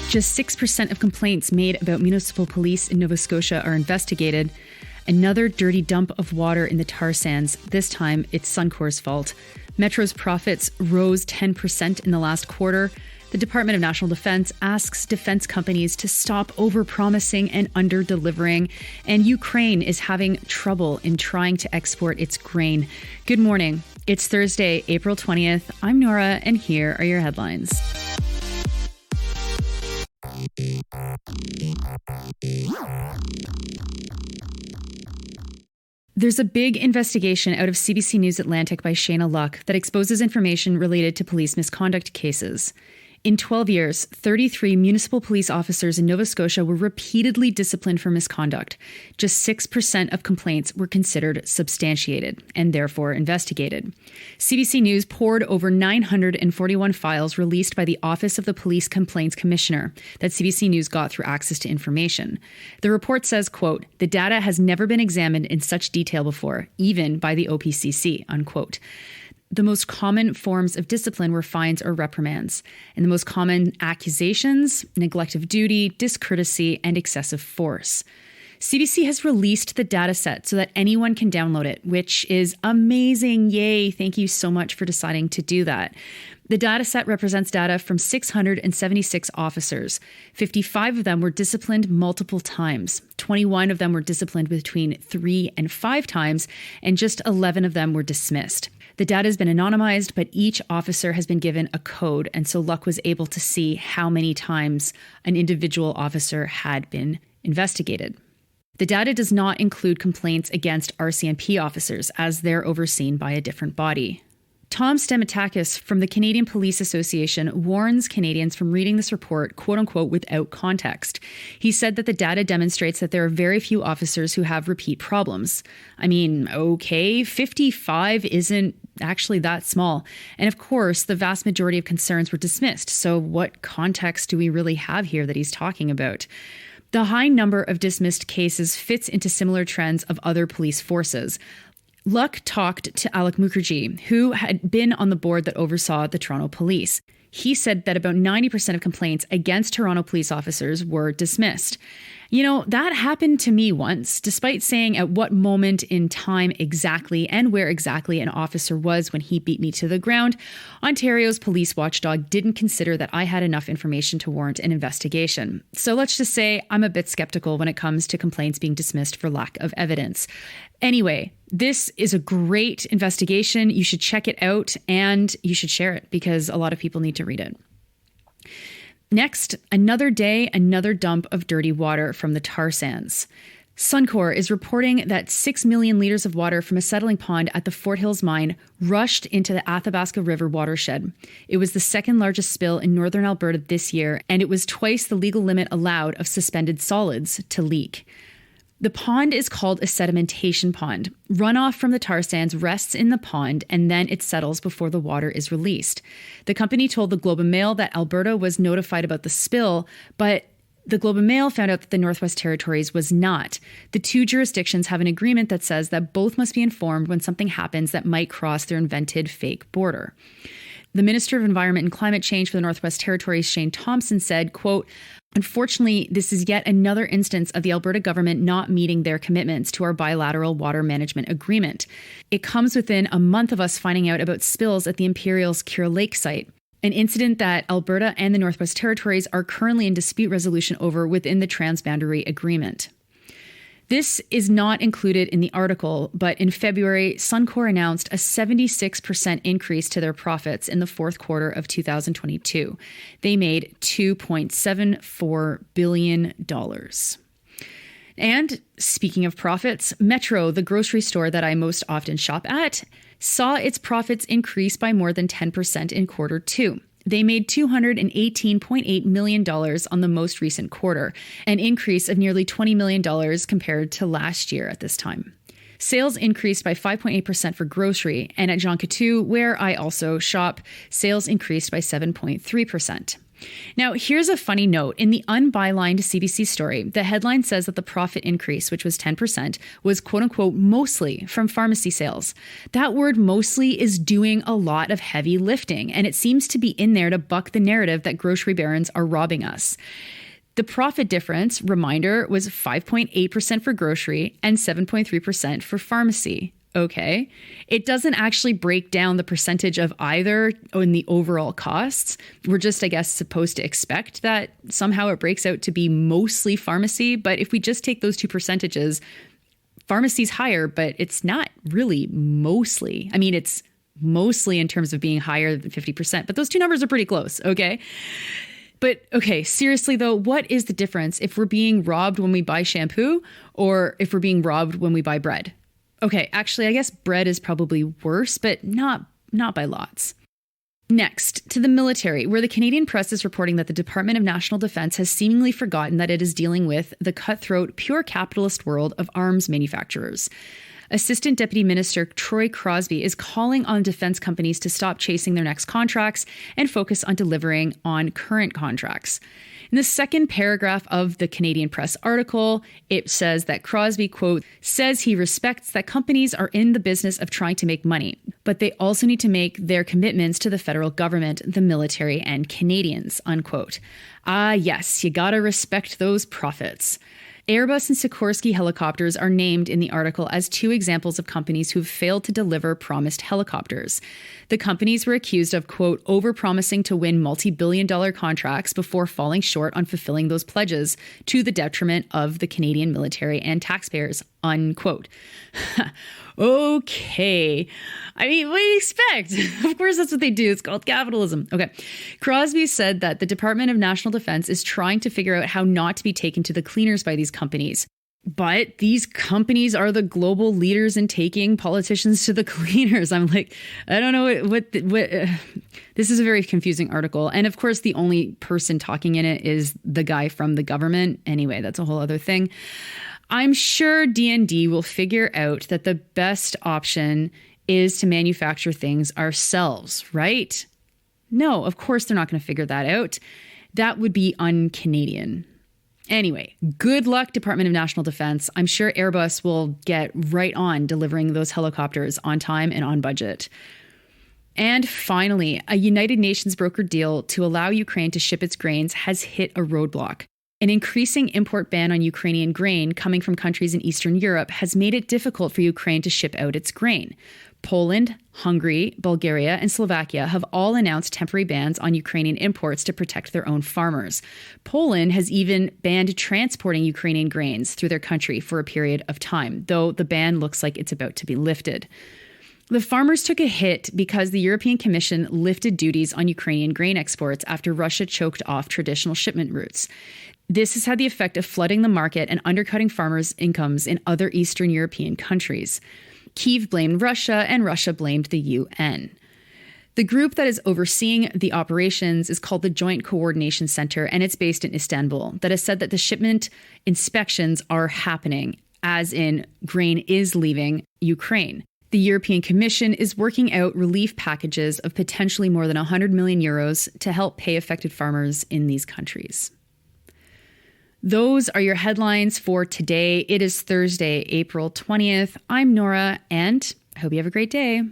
Just 6% of complaints made about municipal police in Nova Scotia are investigated. Another dirty dump of water in the tar sands. This time, it's Suncor's fault. Metro's profits rose 10% in the last quarter. The Department of National Defence asks defence companies to stop over-promising and under-delivering. And Ukraine is having trouble in trying to export its grain. Good morning. It's Thursday, April 20th. I'm Nora, and here are your headlines. There's a big investigation out of CBC News Atlantic by Shayna Luck that exposes information related to police misconduct cases. In 12 years, 33 municipal police officers in Nova Scotia were repeatedly disciplined for misconduct. Just 6% of complaints were considered substantiated and therefore investigated. CBC News poured over 941 files released by the Office of the Police Complaints Commissioner that CBC News got through access to information. The report says, quote, "The data has never been examined in such detail before, even by the OPCC," unquote. The most common forms of discipline were fines or reprimands, and the most common accusations, neglect of duty, discourtesy, and excessive force. CBC has released the data set so that anyone can download it, which is amazing. Yay. Thank you so much for deciding to do that. The data set represents data from 676 officers. 55 of them were disciplined multiple times. 21 of them were disciplined between 3 and 5 times, and just 11 of them were dismissed. The data has been anonymized, but each officer has been given a code, and so Luck was able to see how many times an individual officer had been investigated. The data does not include complaints against RCMP officers, as they're overseen by a different body. Tom Stamatakis from the Canadian Police Association warns Canadians from reading this report, quote unquote, without context. He said that the data demonstrates that there are very few officers who have repeat problems. I mean, okay, 55 isn't actually that small. And of course, the vast majority of concerns were dismissed. So what context do we really have here that he's talking about? The high number of dismissed cases fits into similar trends of other police forces. Luck talked to Alec Mukherjee, who had been on the board that oversaw the Toronto Police. He said that about 90% of complaints against Toronto police officers were dismissed. You know, that happened to me once, despite saying at what moment in time exactly and where exactly an officer was when he beat me to the ground. Ontario's police watchdog didn't consider that I had enough information to warrant an investigation. So let's just say I'm a bit skeptical when it comes to complaints being dismissed for lack of evidence. Anyway, this is a great investigation. You should check it out and you should share it because a lot of people need to read it. Next, another day, another dump of dirty water from the tar sands. Suncor is reporting that 6 million litres of water from a settling pond at the Fort Hills mine rushed into the Athabasca River watershed. It was the second largest spill in northern Alberta this year, and it was twice the legal limit allowed of suspended solids to leak. The pond is called a sedimentation pond. Runoff from the tar sands rests in the pond and then it settles before the water is released. The company told the Globe and Mail that Alberta was notified about the spill, but the Globe and Mail found out that the Northwest Territories was not. The two jurisdictions have an agreement that says that both must be informed when something happens that might cross their invented fake border. The Minister of Environment and Climate Change for the Northwest Territories, Shane Thompson, said, quote, "Unfortunately, this is yet another instance of the Alberta government not meeting their commitments to our bilateral water management agreement. It comes within a month of us finding out about spills at the Imperial's Cure Lake site, an incident that Alberta and the Northwest Territories are currently in dispute resolution over within the Transboundary Agreement." This is not included in the article, but in February, Suncor announced a 76% increase to their profits in the fourth quarter of 2022. They made $2.74 billion. And speaking of profits, Metro, the grocery store that I most often shop at, saw its profits increase by more than 10% in quarter two. They made $218.8 million on the most recent quarter, an increase of nearly $20 million compared to last year at this time. Sales increased by 5.8% for grocery, and at Jean Coutu, where I also shop, sales increased by 7.3%. Now, here's a funny note. In the unbylined CBC story, the headline says that the profit increase, which was 10%, was quote unquote mostly from pharmacy sales. That word mostly is doing a lot of heavy lifting, and it seems to be in there to buck the narrative that grocery barons are robbing us. The profit difference, reminder, was 5.8% for grocery and 7.3% for pharmacy. Okay. It doesn't actually break down the percentage of either in the overall costs. We're just, I guess, supposed to expect that somehow it breaks out to be mostly pharmacy. But if we just take those two percentages, pharmacy's higher, but it's not really mostly. I mean, it's mostly in terms of being higher than 50%, but those two numbers are pretty close. Okay. But okay, seriously though, what is the difference if we're being robbed when we buy shampoo or if we're being robbed when we buy bread? Okay, actually, I guess bread is probably worse, but not by lots. Next, to the military, where the Canadian press is reporting that the Department of National Defence has seemingly forgotten that it is dealing with the cutthroat, pure capitalist world of arms manufacturers. Assistant Deputy Minister Troy Crosby is calling on defense companies to stop chasing their next contracts and focus on delivering on current contracts. In the second paragraph of the Canadian Press article, it says that Crosby, quote, says he respects that companies are in the business of trying to make money, but they also need to make their commitments to the federal government, the military, and Canadians, unquote. Ah, yes, you gotta respect those profits. Airbus and Sikorsky helicopters are named in the article as two examples of companies who have failed to deliver promised helicopters. The companies were accused of, quote, overpromising to win multi-billion-dollar contracts before falling short on fulfilling those pledges to the detriment of the Canadian military and taxpayers, unquote. Okay. I mean, what do you expect? Of course, that's what they do. It's called capitalism. Okay. Crosby said that the Department of National Defense is trying to figure out how not to be taken to the cleaners by these companies. But these companies are the global leaders in taking politicians to the cleaners. I'm like, I don't know what this is a very confusing article. And of course, the only person talking in it is the guy from the government. Anyway, that's a whole other thing. I'm sure DND will figure out that the best option is to manufacture things ourselves, right? No, of course they're not going to figure that out. That would be un-Canadian. Anyway, good luck, Department of National Defense. I'm sure Airbus will get right on delivering those helicopters on time and on budget. And finally, a United Nations brokered deal to allow Ukraine to ship its grains has hit a roadblock. An increasing import ban on Ukrainian grain coming from countries in Eastern Europe has made it difficult for Ukraine to ship out its grain. Poland, Hungary, Bulgaria, and Slovakia have all announced temporary bans on Ukrainian imports to protect their own farmers. Poland has even banned transporting Ukrainian grains through their country for a period of time, though the ban looks like it's about to be lifted. The farmers took a hit because the European Commission lifted duties on Ukrainian grain exports after Russia choked off traditional shipment routes. This has had the effect of flooding the market and undercutting farmers' incomes in other Eastern European countries. Kyiv blamed Russia, and Russia blamed the UN. The group that is overseeing the operations is called the Joint Coordination Center, and it's based in Istanbul, that has said that the shipment inspections are happening, as in grain is leaving Ukraine. The European Commission is working out relief packages of potentially more than 100 million euros to help pay affected farmers in these countries. Those are your headlines for today. It is Thursday, April 20th. I'm Nora, and I hope you have a great day.